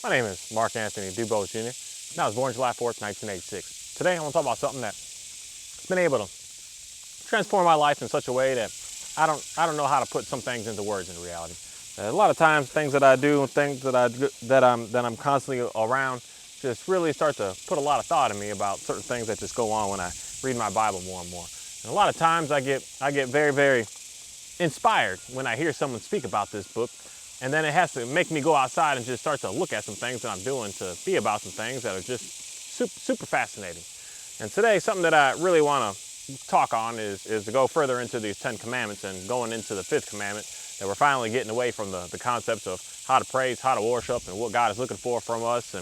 My name is Mark Anthony Dubose Jr. and I was born July 4th, 1986. Today I want to talk about something that's been able to transform my life in such a way that I don't know how to put some things into words in reality. A lot of times things that I do and things that I'm constantly around just really start to put a lot of thought in me about certain things that just go on when I read my Bible more and more. And a lot of times I get very, very inspired when I hear someone speak about this book, and then it has to make me go outside and just start to look at some things that I'm doing to be about some things that are just super fascinating. And today, something that I really want to talk on is to go further into these 10 commandments and going into the 5th commandment, that we're finally getting away from the concepts of how to praise, how to worship, and what God is looking for from us,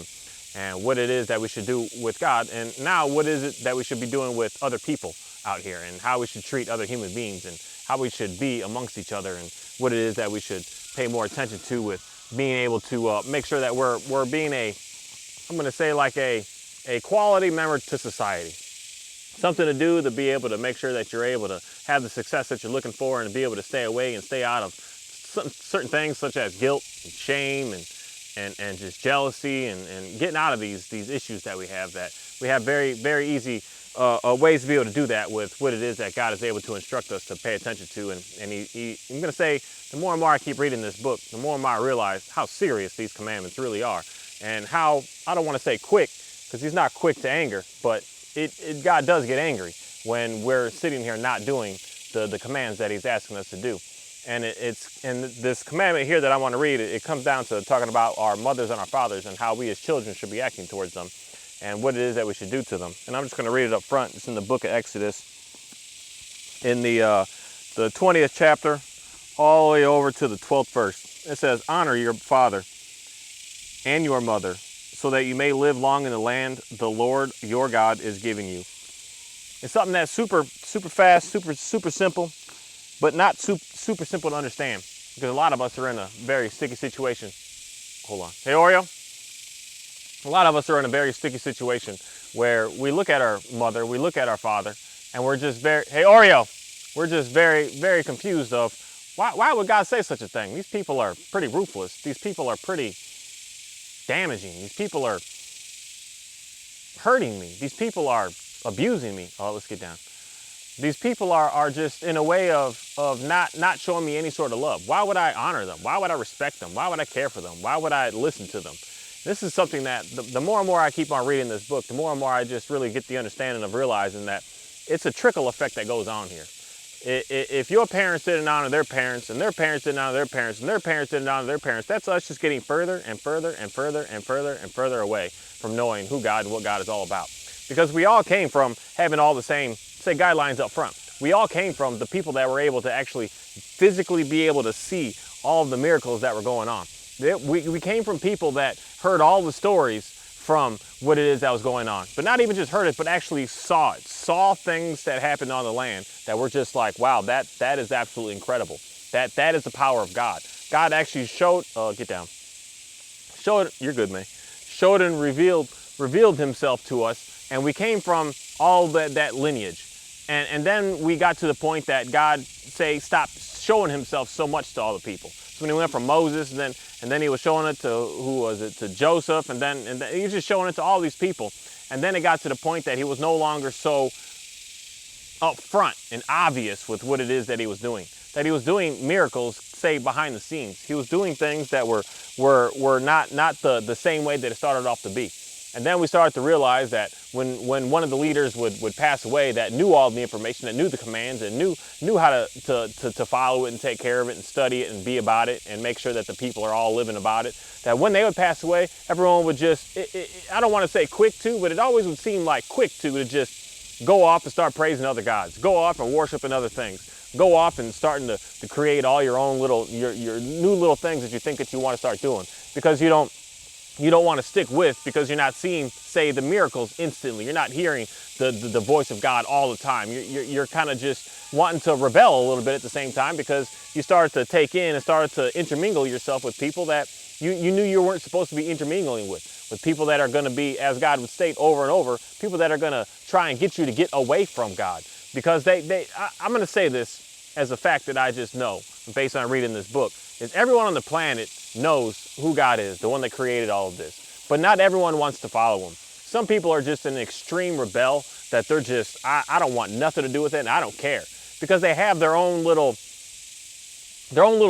and what it is that we should do with God, and now what is it that we should be doing with other people out here, and how we should treat other human beings, and how we should be amongst each other, and what it is that we should pay more attention to with being able to make sure that we're being I'm going to say like a quality member to society. Something to do to be able to make sure that you're able to have the success that you're looking for, and to be able to stay away and stay out of certain things such as guilt and shame and just jealousy and getting out of these issues that we have very, very easy ways to be able to do that with what it is that God is able to instruct us to pay attention to. And I'm going to say, the more and more I keep reading this book, the more and more I realize how serious these commandments really are, and how, I don't want to say quick, because he's not quick to anger, but God does get angry when we're sitting here not doing the commands that he's asking us to do. And this commandment here that I want to read, it comes down to talking about our mothers and our fathers and how we as children should be acting towards them, and what it is that we should do to them. And I'm just going to read it up front. It's in the book of Exodus, in the 20th chapter, all the way over to the 12th verse. It says, "Honor your father and your mother, so that you may live long in the land the Lord your God is giving you." It's something that's super fast, super simple, but not super simple to understand, because a lot of us are in a very sticky situation. Hold on. Hey, Oreo. A lot of us are in a very sticky situation where we look at our mother, we look at our father, and we're just hey, Oreo, we're just very confused of why would God say such a thing? These people are pretty ruthless. These people are pretty damaging. These people are hurting me. These people are abusing me. Oh, let's get down. These people are just in a way of not showing me any sort of love. Why would I honor them? Why would I respect them? Why would I care for them? Why would I listen to them? This is something that the more and more I keep on reading this book, the more and more I just really get the understanding of realizing that it's a trickle effect that goes on here. If your parents didn't honor their parents, and their parents didn't honor their parents, and their parents didn't honor their parents, that's us just getting further and further and further and further and further away from knowing who God and what God is all about. Because we all came from having all the same, say, guidelines up front. We all came from the people that were able to actually physically be able to see all of the miracles that were going on. We came from people that heard all the stories from what it is that was going on. But not even just heard it, but actually saw it. Saw things that happened on the land that were just like, wow, that is absolutely incredible. That is the power of God. God actually showed, get down. Showed, you're good, man. Showed and revealed himself to us, and we came from all that lineage. And then we got to the point that God stop showing himself so much to all the people. So when he went from Moses, and then he was showing it to to Joseph, and then he was just showing it to all these people. And then it got to the point that he was no longer so upfront and obvious with what it is that he was doing. That he was doing miracles, say, behind the scenes. He was doing things that were not the same way that it started off to be. And then we started to realize that when one of the leaders would pass away, that knew all the information, that knew the commands, and knew how to follow it and take care of it and study it and be about it and make sure that the people are all living about it, that when they would pass away, everyone would just, I don't want to say quick to, but it always would seem like quick to just go off and start praising other gods, go off and worshiping other things, go off and starting to create all your own your new little things that you think that you want to start doing, because you don't want to stick with, because you're not seeing, say, the miracles instantly. You're not hearing the voice of God all the time. You're kind of just wanting to rebel a little bit at the same time, because you started to take in and started to intermingle yourself with people that you knew you weren't supposed to be intermingling with people that are going to be, as God would state over and over, people that are going to try and get you to get away from God. Because I'm going to say this as a fact that I just know, based on reading this book, is everyone on the planet knows who God is, the one that created all of this. But not everyone wants to follow him. Some people are just an extreme rebel that they're just, I don't want nothing to do with it and I don't care. Because they have their own little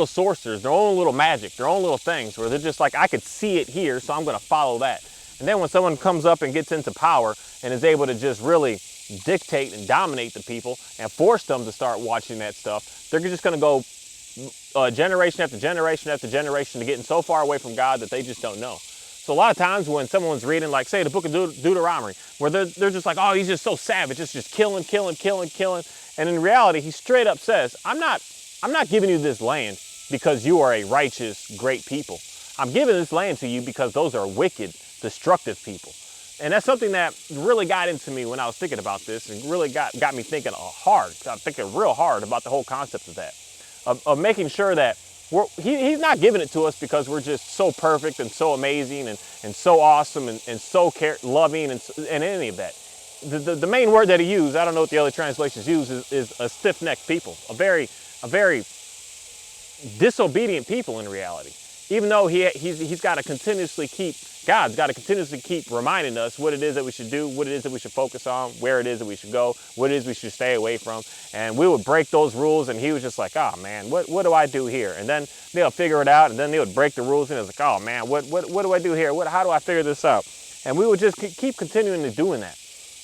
sorcerers, their own little magic, their own little things where they're just like, I could see it here, so I'm going to follow that. And then when someone comes up and gets into power and is able to just really dictate and dominate the people and force them to start watching that stuff, they're just going to go generation after generation after generation to getting so far away from God that they just don't know. So a lot of times when someone's reading, like, say, the book of Deuteronomy, where they're just like, oh, he's just so savage, just killing. And in reality, he straight up says, I'm not giving you this land because you are a righteous, great people. I'm giving this land to you because those are wicked, destructive people. And that's something that really got into me when I was thinking about this, and really got me thinking real hard about the whole concept of that, of making sure that he's not giving it to us because we're just so perfect and so amazing and so awesome and so loving and any of that. The main word that he used, I don't know what the other translations use, is a stiff-necked people, a very disobedient people in reality. Even though he's got to continuously God's got to continuously keep reminding us what it is that we should do, what it is that we should focus on, where it is that we should go, what it is we should stay away from. And we would break those rules, and he was just like, oh man, what do I do here? And then they'll figure it out, and then they would break the rules, and it was like, oh man, what do I do here? How do I figure this out? And we would just keep continuing to doing that.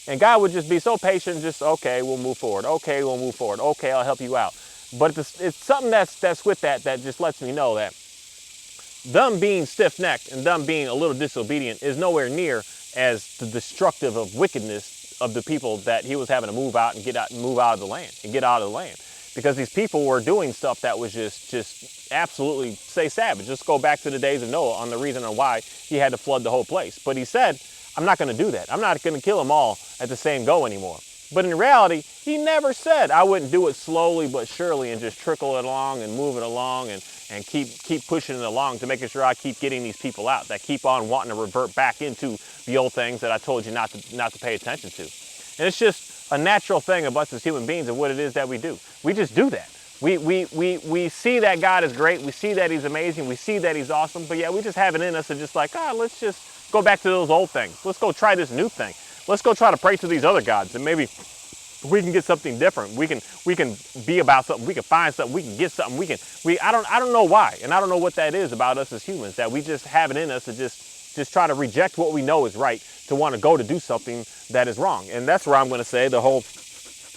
And God would just be so patient, just, okay, we'll move forward. Okay, we'll move forward. Okay, I'll help you out. But it's something that's with that just lets me know that them being stiff-necked and them being a little disobedient is nowhere near as the destructive of wickedness of the people that he was having to move out and move out of the land. Because these people were doing stuff that was just absolutely, say, savage. Just go back to the days of Noah on the reason on why he had to flood the whole place. But he said, I'm not going to do that. I'm not going to kill them all at the same go anymore. But in reality, he never said I wouldn't do it slowly but surely and just trickle it along and move it along and keep pushing it along to making sure I keep getting these people out that keep on wanting to revert back into the old things that I told you not to pay attention to. And it's just a natural thing of us as human beings and what it is that we do. We just do that. We see that God is great. We see that he's amazing. We see that he's awesome. But yeah, we just have it in us to just like, let's just go back to those old things. Let's go try this new thing. Let's go try to pray to these other gods, and maybe we can get something different. We can be about something. We can find something. We can get something. I don't know why, and I don't know what that is about us as humans, that we just have it in us to just try to reject what we know is right, to want to go to do something that is wrong. And that's where I'm going to say the whole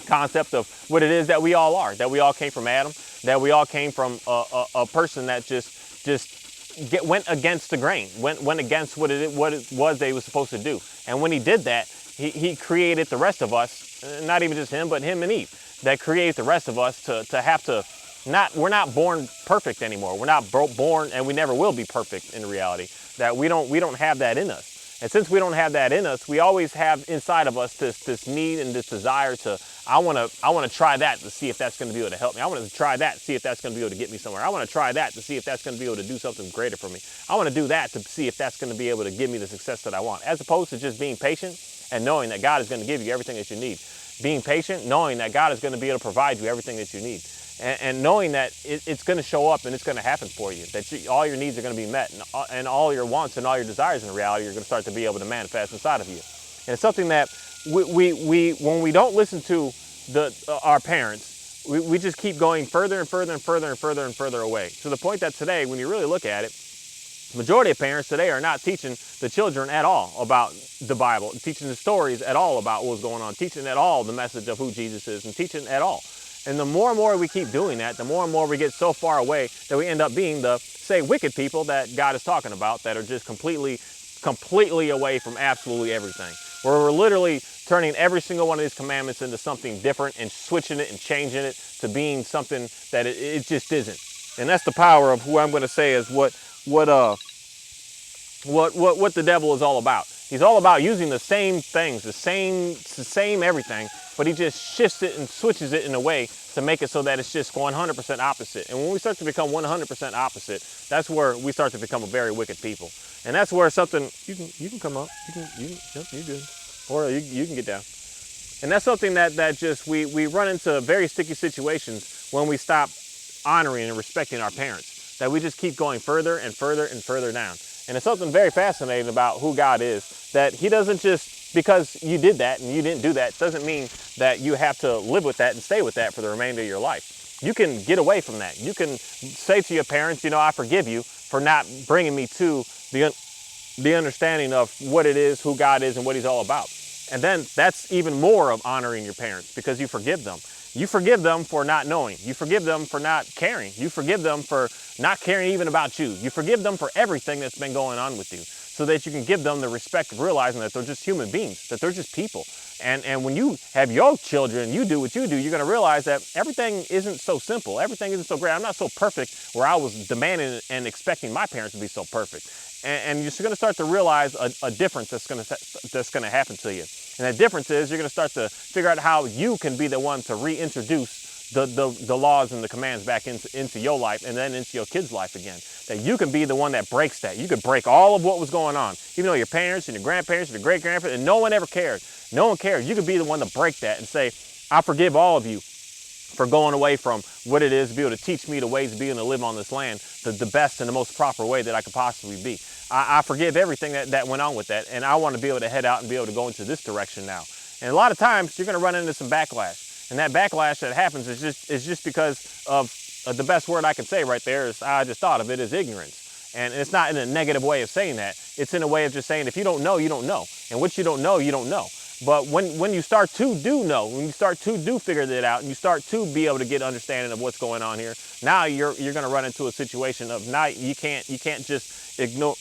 concept of what it is that we all are, that we all came from Adam, that we all came from a person that went against the grain, went against what it was they were supposed to do. And when he did that, he created the rest of us, not even just him, but him and Eve, that created the rest of us to have to we're not born perfect anymore. We're not born, and we never will be perfect in reality, that we don't have that in us. And since we don't have that in us, we always have inside of us this need and this desire to, I want to try that to see if that's going to be able to help me. I want to try that to see if that's going to be able to get me somewhere. I want to try that to see if that's going to be able to do something greater for me. I want to do that to see if that's going to be able to give me the success that I want, as opposed to just being patient and knowing that God is going to give you everything that you need. Being patient, knowing that God is going to be able to provide you everything that you need. And knowing that it's going to show up and it's going to happen for you, that all your needs are going to be met, and all your wants and all your desires in reality are going to start to be able to manifest inside of you. And it's something that we when we don't listen to our parents, we just keep going further and further and further and further and further away, to the point that today, when you really look at it, the majority of parents today are not teaching the children at all about the Bible, teaching the stories at all about what's going on, teaching at all the message of who Jesus is, and teaching at all. And the more and more we keep doing that, the more and more we get so far away that we end up being the, say, wicked people that God is talking about, that are just completely away from absolutely everything. Where we're literally turning every single one of these commandments into something different and switching it and changing it to being something that it just isn't. And that's the power of who I'm going to say is what the devil is all about. He's all about using the same things, the same everything, but he just shifts it and switches it in a way to make it so that it's just 100% opposite. And when we start to become 100% opposite, that's where we start to become a very wicked people. And that's where something, you can come up, yep, you good, or you can get down. And that's something that just we run into very sticky situations when we stop honoring and respecting our parents. that we just keep going further and further and further down. And it's something very fascinating about who God is, that he doesn't just, because you did that and you didn't do that, doesn't mean that you have to live with that and stay with that for the remainder of your life. You can get away from that. You can say to your parents, I forgive you for not bringing me to the understanding of what it is, who God is, and what he's all about. And then that's even more of honoring your parents, because you forgive them. You forgive them for not knowing. You forgive them for not caring. You forgive them for not caring even about you. You forgive them for everything that's been going on with you, so that you can give them the respect of realizing that they're just human beings, that they're just people. And when you have your children, you do what you do, you're going to realize that everything isn't so simple. Everything isn't so great. I'm not so perfect where I was demanding and expecting my parents to be so perfect. And you're going to start to realize a difference that's going to happen to you. And that difference is you're going to start to figure out how you can be the one to reintroduce the laws and the commands back into your life, and then into your kids' life again. That you can be the one that breaks that. You could break all of what was going on, even though your parents and your grandparents and your great-grandparents, and no one ever cared. No one cared. You could be the one to break that and say, I forgive all of you for going away from what it is to be able to teach me the ways of being to live on this land the best and the most proper way that I could possibly be. I forgive everything that went on with that, and I want to be able to head out and be able to go into this direction now. And a lot of times you're going to run into some backlash, and that backlash that happens is just because of the best word I can say right there is, I just thought of it, as ignorance. And it's not in a negative way of saying that. It's in a way of just saying, if you don't know, you don't know. And what you don't know, you don't know. But when you start to do know, when you start to do figure that out, and you start to be able to get understanding of what's going on here, now you're going to run into a situation of, now you can't just ignore.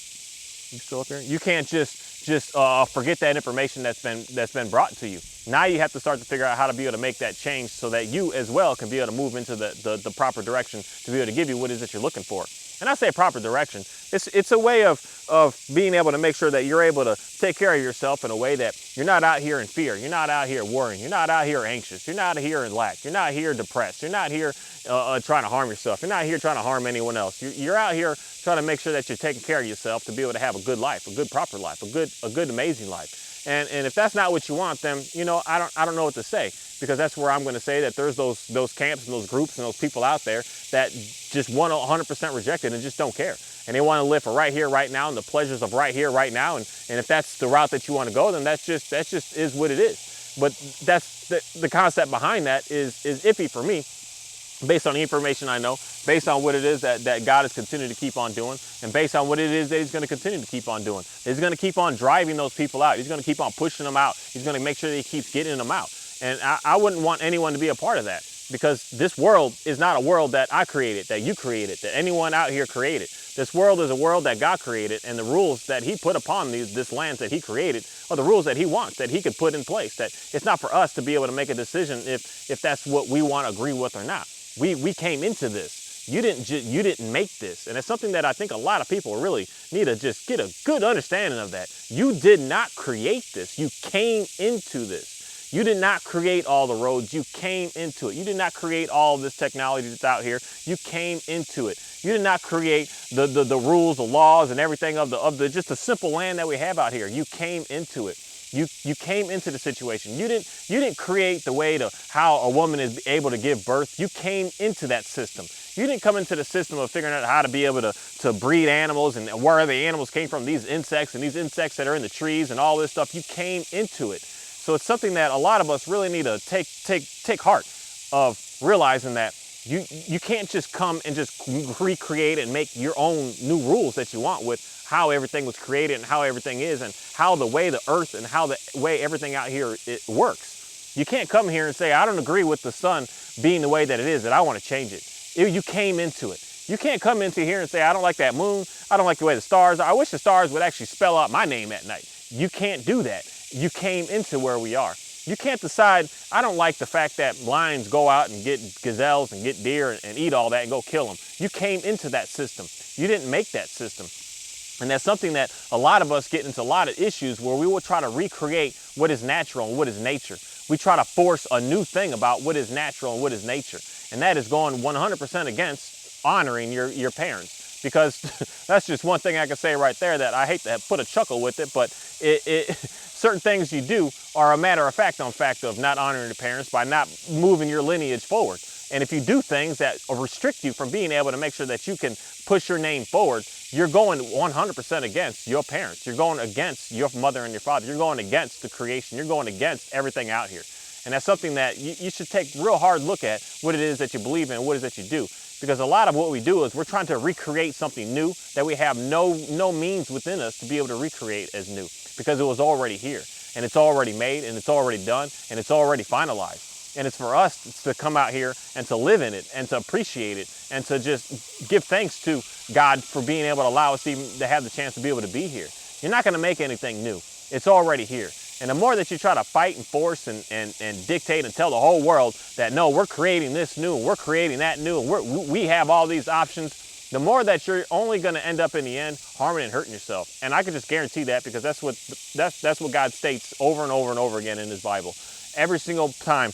You still up here? You can't just forget that information that's been brought to you. Now you have to start to figure out how to be able to make that change, so that you as well can be able to move into the proper direction to be able to give you what it is that you're looking for. And I say proper direction, it's a way of being able to make sure that you're able to take care of yourself in a way that you're not out here in fear, you're not out here worrying, you're not out here anxious, you're not here in lack, you're not here depressed, you're not here trying to harm yourself, you're not here trying to harm anyone else. You're out here trying to make sure that you're taking care of yourself to be able to have a good life, a good proper life, a good amazing life. And if that's not what you want, then I don't know what to say, because that's where I'm going to say that there's those camps and those groups and those people out there that just want to 100% reject it and just don't care, and they want to live for right here, right now, and the pleasures of right here, right now. And if that's the route that you want to go, then that just is what it is. But that's the concept behind that is iffy for me, based on the information I know, based on what it is that God is continuing to keep on doing, and based on what it is that he's going to continue to keep on doing. He's going to keep on driving those people out. He's going to keep on pushing them out. He's going to make sure that he keeps getting them out. And I wouldn't want anyone to be a part of that, because this world is not a world that I created, that you created, that anyone out here created. This world is a world that God created, and the rules that he put upon this land that he created are the rules that he wants, that he could put in place. That it's not for us to be able to make a decision if that's what we want to agree with or not. We came into this. You didn't make this. And it's something that I think a lot of people really need to just get a good understanding of, that you did not create this. You came into this. You did not create all the roads. You came into it. You did not create all of this technology that's out here. You came into it. You did not create the rules, the laws, and everything of the just the simple land that we have out here. You came into it. You came into the situation. You didn't create the way to how a woman is able to give birth. You came into that system. You didn't come into the system of figuring out how to be able to breed animals and where the animals came from, these insects that are in the trees and all this stuff. You came into it. So it's something that a lot of us really need to take heart of, realizing that you can't just come and just recreate and make your own new rules that you want with how everything was created and how everything is and how the way the earth and how the way everything out here it works. You can't come here and say, I don't agree with the sun being the way that it is, that I want to change it. You came into it. You can't come into here and say, I don't like that moon. I don't like the way the stars are. I wish the stars would actually spell out my name at night. You can't do that. You came into where we are. You can't decide, I don't like the fact that lions go out and get gazelles and get deer and eat all that and go kill them. You came into that system. You didn't make that system. And that's something that a lot of us get into a lot of issues where we will try to recreate what is natural and what is nature. We try to force a new thing about what is natural and what is nature. And that is going 100% against honoring your parents. Because that's just one thing I can say right there that I hate to put a chuckle with it, but certain things you do are a matter of fact of not honoring the parents by not moving your lineage forward. And if you do things that restrict you from being able to make sure that you can push your name forward, you're going 100% against your parents. You're going against your mother and your father. You're going against the creation. You're going against everything out here. And that's something that you should take a real hard look at, what it is that you believe in and what it is that you do. Because a lot of what we do is we're trying to recreate something new that we have no means within us to be able to recreate as new, because it was already here and it's already made and it's already done and it's already finalized. And it's for us to come out here and to live in it and to appreciate it and to just give thanks to God for being able to allow us even to have the chance to be able to be here. You're not going to make anything new. It's already here. And the more that you try to fight and force and dictate and tell the whole world that, no, we're creating this new and we're creating that new and we have all these options, the more that you're only going to end up in the end harming and hurting yourself. And I can just guarantee that, because that's what God states over and over and over again in his Bible. Every single time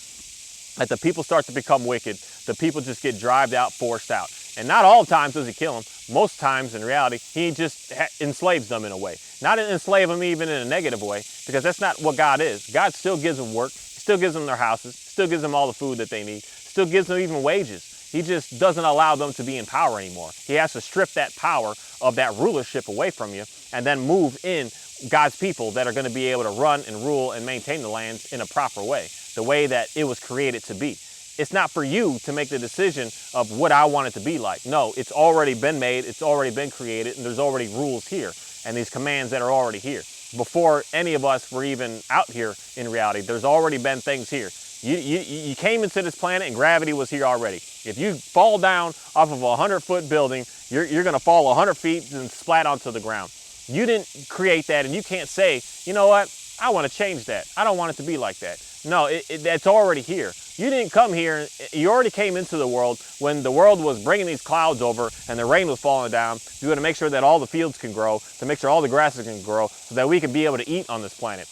that the people start to become wicked, the people just get driven out, forced out. And not all times does he kill them. Most times, in reality, he just enslaves them in a way. Not enslave them even in a negative way, because that's not what God is. God still gives them work, still gives them their houses, still gives them all the food that they need, still gives them even wages. He just doesn't allow them to be in power anymore. He has to strip that power of that rulership away from you and then move in God's people that are going to be able to run and rule and maintain the lands in a proper way, the way that it was created to be. It's not for you to make the decision of what I want it to be like. No, it's already been made, it's already been created, and there's already rules here and these commands that are already here. Before any of us were even out here in reality, there's already been things here. You came into this planet and gravity was here already. If you fall down off of a 100-foot building, you're going to fall 100 feet and splat onto the ground. You didn't create that, and you can't say, you know what, I want to change that. I don't want it to be like that. No, that's already here. You didn't come here, you already came into the world when the world was bringing these clouds over and the rain was falling down. You want to make sure that all the fields can grow, to make sure all the grasses can grow, so that we can be able to eat on this planet.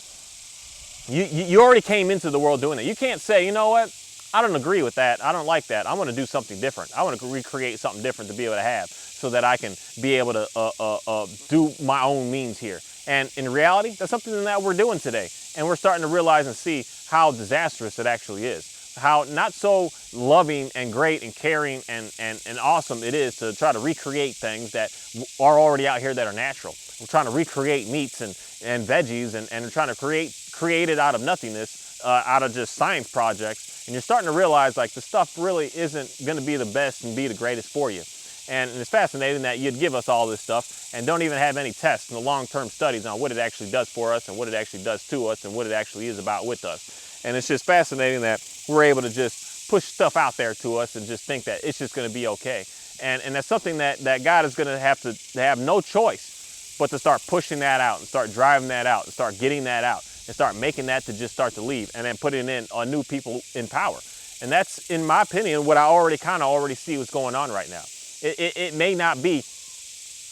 You already came into the world doing it. You can't say, you know what, I don't agree with that. I don't like that. I want to do something different. I want to recreate something different to be able to have, so that I can be able to do my own means here. And in reality, that's something that we're doing today. And we're starting to realize and see how disastrous it actually is. How not so loving and great and caring and awesome it is to try to recreate things that are already out here that are natural. We're trying to recreate meats and veggies and trying to create it out of nothingness, out of just science projects. And you're starting to realize, like, the stuff really isn't going to be the best and be the greatest for you. And it's fascinating that you'd give us all this stuff and don't even have any tests and the long-term studies on what it actually does for us and what it actually does to us and what it actually is about with us. And it's just fascinating that we're able to just push stuff out there to us and just think that it's just going to be okay. And that's something that God is going to have no choice but to start pushing that out and start driving that out and start getting that out and start making that to just start to leave and then putting in new people in power. And that's, in my opinion, what I already see what's going on right now. It may not be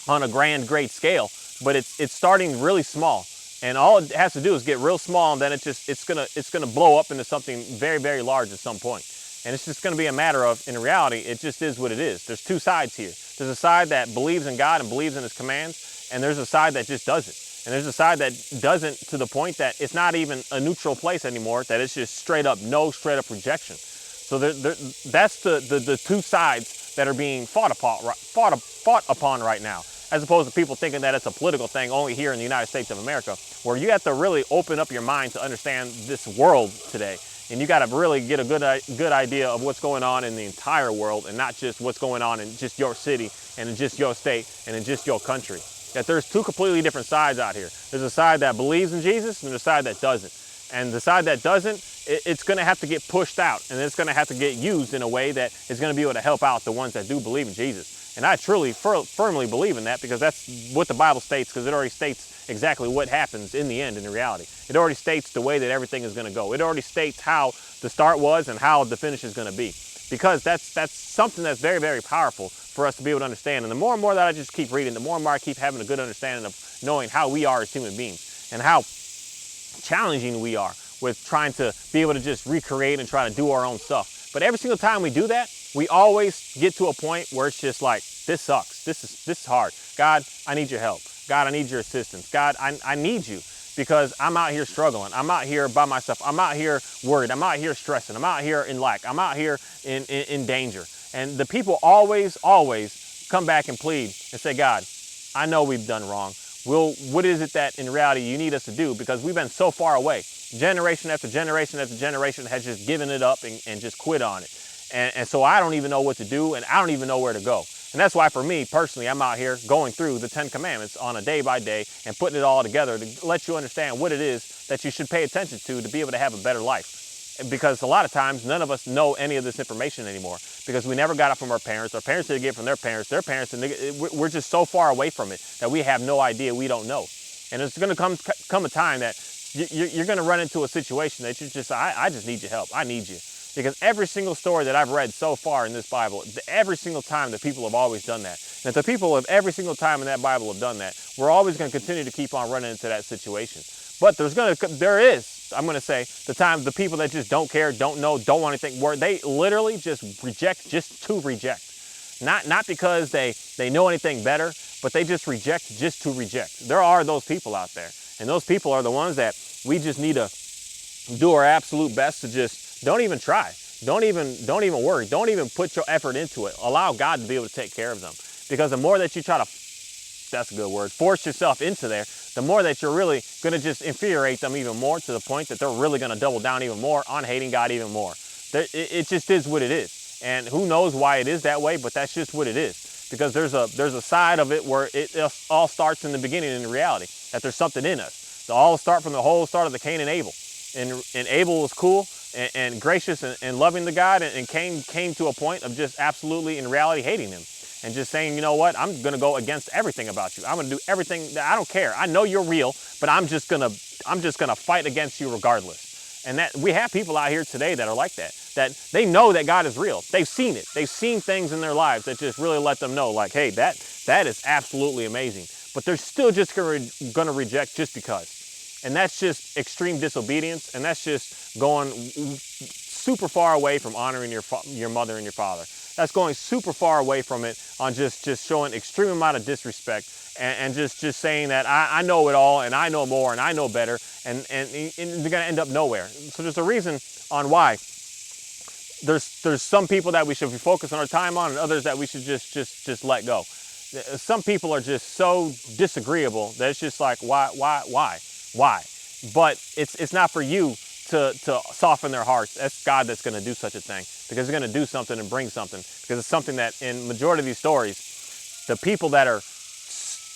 on a great scale, but it's starting really small. And all it has to do is get real small, and then it's gonna blow up into something very, very large at some point. And it's just gonna be a matter of, in reality, it just is what it is. There's two sides here. There's a side that believes in God and believes in his commands, and there's a side that just doesn't. And there's a side that doesn't, to the point that it's not even a neutral place anymore, that it's just straight up rejection. So that's the two sides that are being fought upon right now, as opposed to people thinking that it's a political thing only here in the United States of America, where you have to really open up your mind to understand this world today. And you got to really get a good idea of what's going on in the entire world, and not just what's going on in just your city and in just your state and in just your country. That there's two completely different sides out here. There's a side that believes in Jesus and there's a side that doesn't. And the side that doesn't, it's going to have to get pushed out, and it's going to have to get used in a way that is going to be able to help out the ones that do believe in Jesus. And I truly, firmly believe in that, because that's what the Bible states, because it already states exactly what happens in the end in reality. It already states the way that everything is going to go. It already states how the start was and how the finish is going to be, because that's something that's very, very powerful for us to be able to understand. And the more and more that I just keep reading, the more and more I keep having a good understanding of knowing how we are as human beings and how challenging we are with trying to be able to just recreate and try to do our own stuff. But every single time we do that, we always get to a point where it's just like, this sucks. This is hard. God, I need your help. God, I need your assistance. God, I need you. because I'm out here struggling. I'm out here by myself. I'm out here worried. I'm out here stressing. I'm out here in lack. I'm out here in danger. And the people always come back and plead and say, God, I know we've done wrong. What is it that in reality you need us to do? Because we've been so far away. Generation after generation after generation has just given it up and just quit on it. And so I don't even know what to do, and I don't even know where to go. And that's why for me personally, I'm out here going through the 10 Commandments on a day by day and putting it all together to let you understand what it is that you should pay attention to be able to have a better life. Because a lot of times, none of us know any of this information anymore because we never got it from our parents. Our parents didn't get it from their parents. Their parents, and we're just so far away from it that we have no idea, we don't know. And it's going to come a time that you're going to run into a situation that you just, I just need your help. I need you. Because every single story that I've read so far in this Bible, every single time the people have always done that. And if the people of every single time in that Bible have done that, we're always going to continue to keep on running into that situation. But there is, I'm going to say, the time the people that just don't care, don't know, don't want anything, where they literally just reject just to reject. Not because they know anything better, but they just reject just to reject. There are those people out there. And those people are the ones that we just need to do our absolute best to just don't even try. Don't even worry. Don't even put your effort into it. Allow God to be able to take care of them. Because the more that you try to, that's a good word, force yourself into there, the more that you're really going to just infuriate them even more to the point that they're really going to double down even more on hating God even more. It just is what it is. And who knows why it is that way, but that's just what it is. Because there's a side of it where it all starts in the beginning in reality, that there's something in us. So all start from the whole start of the Cain and Abel. And Abel was cool and gracious and loving the God, and Cain came to a point of just absolutely in reality hating him and just saying, you know what, I'm going to go against everything about you. I'm going to do everything that I don't care. I know you're real, but I'm just going to fight against you regardless. And that we have people out here today that are like that they know that God is real. They've seen it. They've seen things in their lives that just really let them know, like, hey, that is absolutely amazing. But they're still just going to reject just because. And that's just extreme disobedience, and that's just going super far away from honoring your mother and your father. That's going super far away from it on just showing extreme amount of disrespect and just saying that I know it all and I know more and I know better, and they're going to end up nowhere. So there's a reason on why there's some people that we should be focusing our time on and others that we should just let go. Some people are just so disagreeable that it's just like, why? But it's not for you to soften their hearts. That's God that's going to do such a thing, because He's going to do something and bring something, because it's something that in majority of these stories, the people that are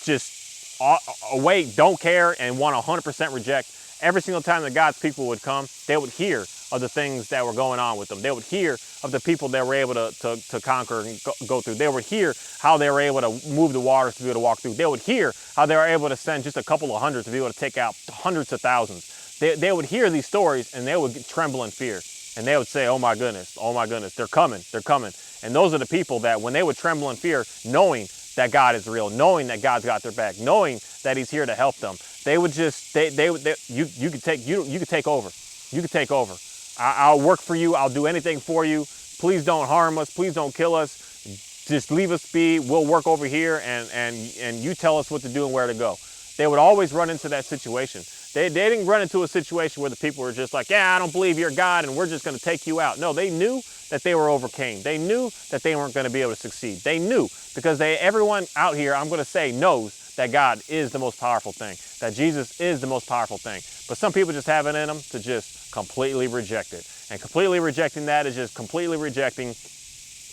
just away, don't care, and want to 100% reject, every single time that God's people would come, they would hear of the things that were going on with them. They would hear of the people that were able to conquer and go through. They would hear how they were able to move the waters to be able to walk through. They would hear how they were able to send just a couple of hundreds to be able to take out hundreds of thousands. They would hear these stories and they would tremble in fear. And they would say, oh my goodness, they're coming. And those are the people that when they would tremble in fear, knowing that God is real, knowing that God's got their back, knowing that He's here to help them, they would just, you could take over. You could take over. I'll work for you. I'll do anything for you. Please don't harm us. Please don't kill us. Just leave us be. We'll work over here and you tell us what to do and where to go. They would always run into that situation. They didn't run into a situation where the people were just like, yeah, I don't believe you're God and we're just going to take you out. No, they knew that they were overcame. They knew that they weren't going to be able to succeed. They knew, because everyone out here, I'm going to say, knows that God is the most powerful thing, that Jesus is the most powerful thing. But some people just have it in them to just completely reject it. And completely rejecting that is just completely rejecting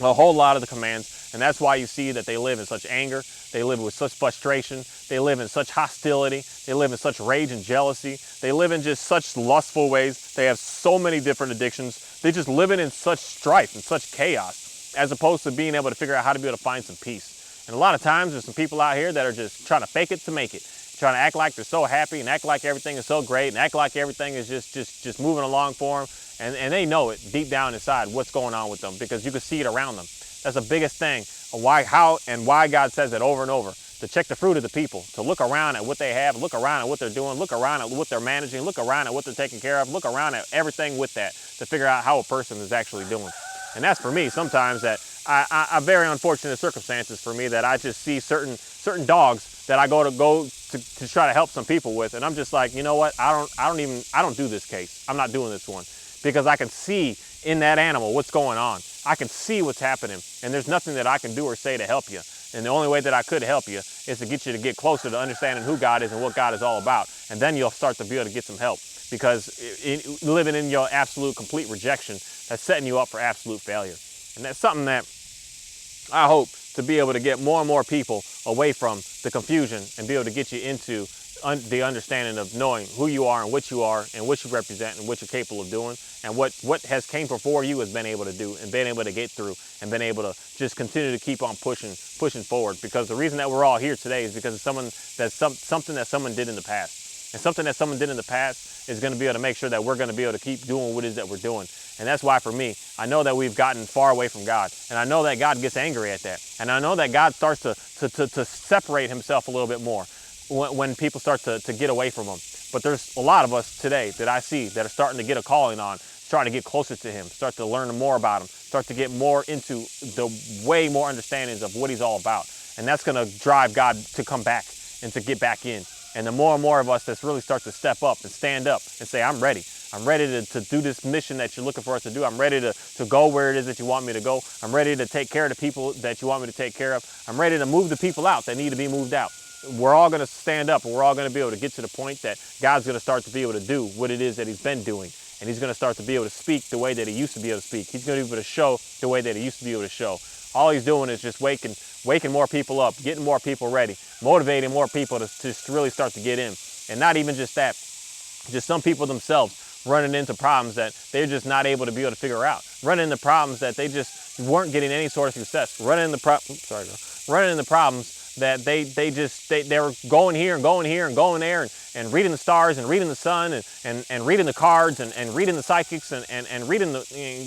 a whole lot of the commands. And that's why you see that they live in such anger. They live with such frustration. They live in such hostility. They live in such rage and jealousy. They live in just such lustful ways. They have so many different addictions. They just live in such strife and such chaos, as opposed to being able to figure out how to be able to find some peace. And a lot of times there's some people out here that are just trying to fake it to make it, trying to act like they're so happy and act like everything is so great and act like everything is just moving along for them. And they know it deep down inside what's going on with them, because you can see it around them. That's the biggest thing, why God says it over and over, to check the fruit of the people, to look around at what they have, look around at what they're doing, look around at what they're managing, look around at what they're taking care of, look around at everything with that, to figure out how a person is actually doing. And that's for me sometimes that I very unfortunate circumstances for me, that I just see certain dogs that I go to try to help some people with. And I'm just like, you know what? I don't do this case. I'm not doing this one because I can see in that animal what's going on. I can see what's happening, and there's nothing that I can do or say to help you. And the only way that I could help you is to get you to get closer to understanding who God is and what God is all about. And then you'll start to be able to get some help, because living in your absolute complete rejection, that's setting you up for absolute failure. And that's something that I hope to be able to get more and more people away from the confusion and be able to get you into the understanding of knowing who you are and what you represent and what you're capable of doing, and what has came before you has been able to do and been able to get through and been able to just continue to keep on pushing forward. Because the reason that we're all here today is because of something that someone did in the past. And something that someone did in the past is going to be able to make sure that we're going to be able to keep doing what it is that we're doing. And that's why, for me, I know that we've gotten far away from God. And I know that God gets angry at that. And I know that God starts to separate himself a little bit more when people start to get away from him. But there's a lot of us today that I see that are starting to get a calling on, trying to get closer to him, start to learn more about him, start to get more into the way more understandings of what he's all about. And that's going to drive God to come back and to get back in. And the more and more of us that really start to step up and stand up and say, I'm ready. I'm ready to do this mission that you're looking for us to do. I'm ready to go where it is that you want me to go. I'm ready to take care of the people that you want me to take care of. I'm ready to move the people out that need to be moved out. We're all going to stand up, and we're all going to be able to get to the point that God's going to start to be able to do what it is that he's been doing. And he's going to start to be able to speak the way that he used to be able to speak. He's going to be able to show the way that he used to be able to show. All he's doing is just waking more people up, getting more people ready, motivating more people to just really start to get in. And not even just that, just some people themselves running into problems that they're just not able to be able to figure out, running into problems that they just weren't getting any sort of success, running into problems that they were going here and going here and going there and reading the stars and reading the sun and reading the cards and reading the psychics and reading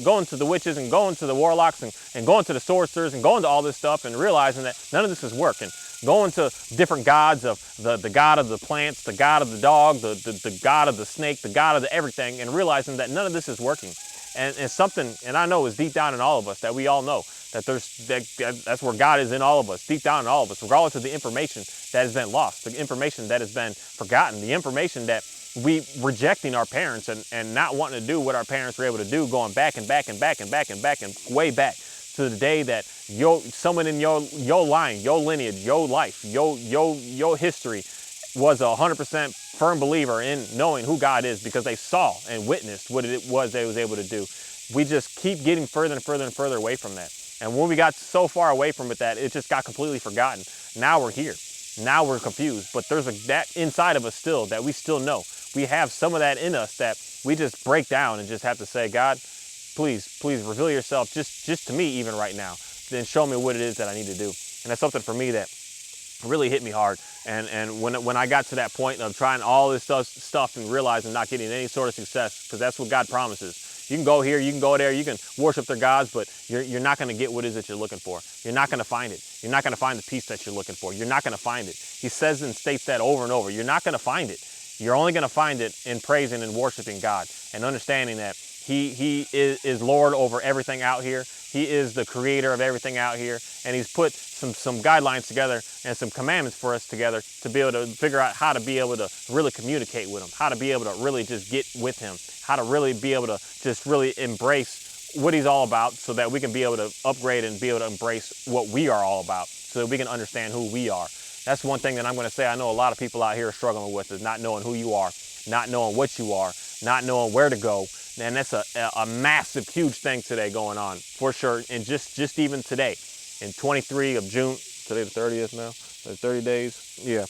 going to the witches and going to the warlocks and going to the sorcerers and going to all this stuff and realizing that none of this is working. Going to different gods of the god of the plants, the god of the dog, the god of the snake, the god of the everything, and realizing that none of this is working. And it's something, and I know is deep down in all of us, that we all know that that's where God is in all of us, deep down in all of us, regardless of the information that has been lost, the information that has been forgotten, the information that we rejecting our parents and not wanting to do what our parents were able to do, going back and back and back and back and back and way back to the day that someone in your line, your lineage, your life, your history was 100% firm believer in knowing who God is, because they saw and witnessed what it was they was able to do. We just keep getting further and further and further away from that. And when we got so far away from it that it just got completely forgotten, now we're here. Now we're confused. But there's that inside of us still that we still know. We have some of that in us that we just break down and just have to say, God, please reveal yourself just to me even right now. Then show me what it is that I need to do. And that's something for me that really hit me hard. And when I got to that point of trying all this stuff and realizing not getting any sort of success, because that's what God promises. You can go here, you can go there, you can worship their gods, but you're not going to get what it is that you're looking for. You're not going to find it. You're not going to find the peace that you're looking for. You're not going to find it. He says and states that over and over. You're not going to find it. You're only going to find it in praising and worshiping God and understanding that He is Lord over everything out here. He is the creator of everything out here. And he's put some guidelines together and some commandments for us together to be able to figure out how to be able to really communicate with him, how to be able to really just get with him, how to really be able to just really embrace what he's all about, so that we can be able to upgrade and be able to embrace what we are all about, so that we can understand who we are. That's one thing that I'm going to say I know a lot of people out here are struggling with, is not knowing who you are, not knowing what you are, not knowing where to go. And that's a massive, huge thing today going on, for sure. And just even today, in 23 of June, today the 30th now, 30 days, yeah.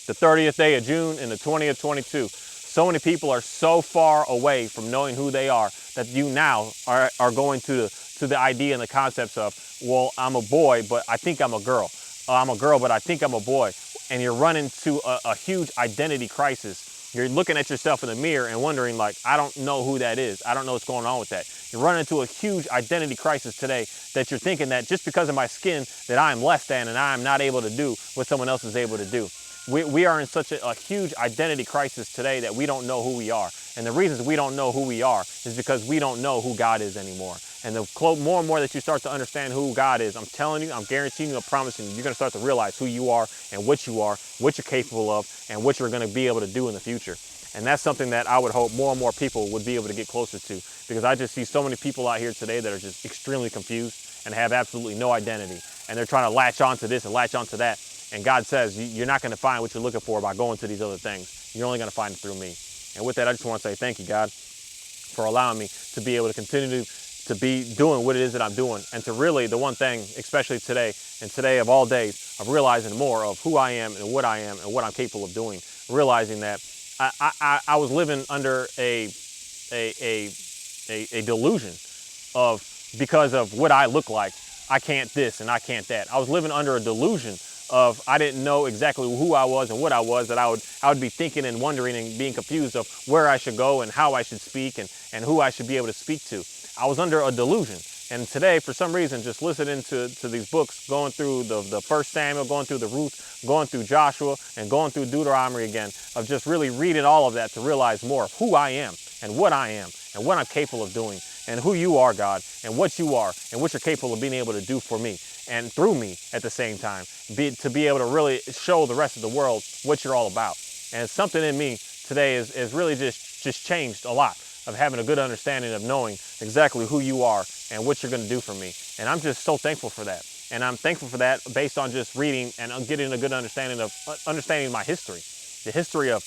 The 30th day of June and the 20th, 22. So many people are so far away from knowing who they are that you now are going to the idea and the concepts of, well, I'm a boy, but I think I'm a girl. I'm a girl, but I think I'm a boy. And you're running to a huge identity crisis. You're looking at yourself in the mirror and wondering, like, I don't know who that is. I don't know what's going on with that. You're running into a huge identity crisis today, that you're thinking that just because of my skin that I am less than and I am not able to do what someone else is able to do. We are in such a huge identity crisis today that we don't know who we are. And the reasons we don't know who we are is because we don't know who God is anymore. And the more and more that you start to understand who God is, I'm telling you, I'm guaranteeing you, I'm promising you, you're going to start to realize who you are, what you're capable of, and what you're going to be able to do in the future. And that's something that I would hope more and more people would be able to get closer to, because I just see so many people out here today that are just extremely confused and have absolutely no identity. And they're trying to latch onto this and latch onto that. And God says, you're not going to find what you're looking for by going to these other things. You're only going to find it through me. And with that, I just want to say thank you, God, for allowing me to be able to continue to be doing what it is that I'm doing. And to really, the one thing, especially today, and today of all days, of realizing more of who I am and what I'm capable of doing. Realizing that I was living under a delusion of, because of what I look like, I can't this and I can't that. I was living under a delusion of, I didn't know exactly who I was and what I was, that I would be thinking and wondering and being confused of where I should go and how I should speak and who I should be able to speak to. I was under a delusion. And today, for some reason, just listening to these books, going through the First Samuel, going through the Ruth, going through Joshua, and going through Deuteronomy again, of just really reading all of that to realize more of who I am and what I'm capable of doing, and who you are, God, and what you are, and what you're capable of being able to do for me and through me at the same time, to be able to really show the rest of the world what you're all about. And something in me today is really just changed a lot, of having a good understanding of knowing exactly who you are and what you're going to do for me. And I'm just so thankful for that. And I'm thankful for that based on just reading and getting a good understanding of my history, the history of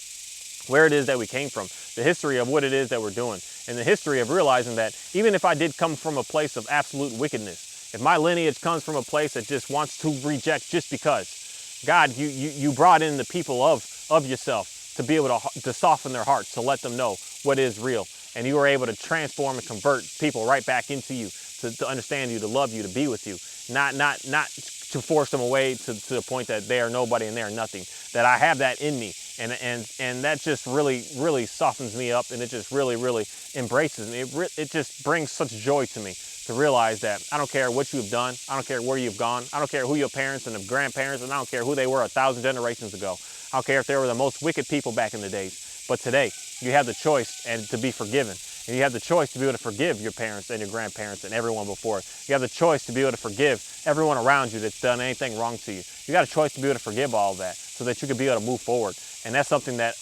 where it is that we came from, the history of what it is that we're doing, and the history of realizing that even if I did come from a place of absolute wickedness, if my lineage comes from a place that just wants to reject just because, God, you brought in the people of yourself to be able to soften their hearts, to let them know what is real. And you were able to transform and convert people right back into you, to understand you, to love you, to be with you, not to force them away to the point that they are nobody and they are nothing. That I have that in me, and that just really softens me up, and it just really embraces me. It just brings such joy to me to realize that I don't care what you've done, I don't care where you've gone, I don't care who your parents and the grandparents, and I don't care who they were 1,000 generations ago. I don't care if they were the most wicked people back in the days. But today, you have the choice and to be forgiven. And you have the choice to be able to forgive your parents and your grandparents and everyone before. You have the choice to be able to forgive everyone around you that's done anything wrong to you. You got a choice to be able to forgive all of that so that you can be able to move forward. And that's something that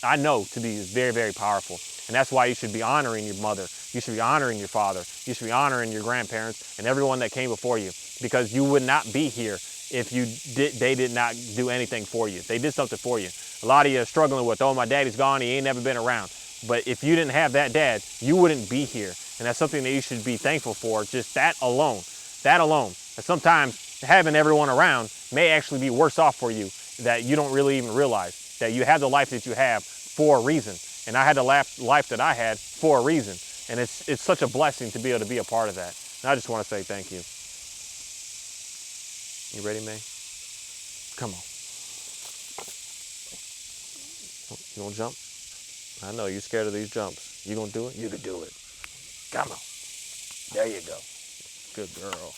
I know to be very powerful. And that's why you should be honoring your mother. You should be honoring your father. You should be honoring your grandparents and everyone that came before you, because you would not be here if they did not do anything for you. They did something for you. A lot of you are struggling with, oh, my daddy's gone, he ain't never been around. But if you didn't have that dad, you wouldn't be here. And that's something that you should be thankful for, just that alone. That alone. And sometimes having everyone around may actually be worse off for you, that you don't really even realize, that you have the life that you have for a reason. And I had the life that I had for a reason. And it's such a blessing to be able to be a part of that. And I just want to say thank you. You ready, May? Come on. You gonna jump? I know you're scared of these jumps. You gonna do it? You can do it. Come on. There you go. Good girl.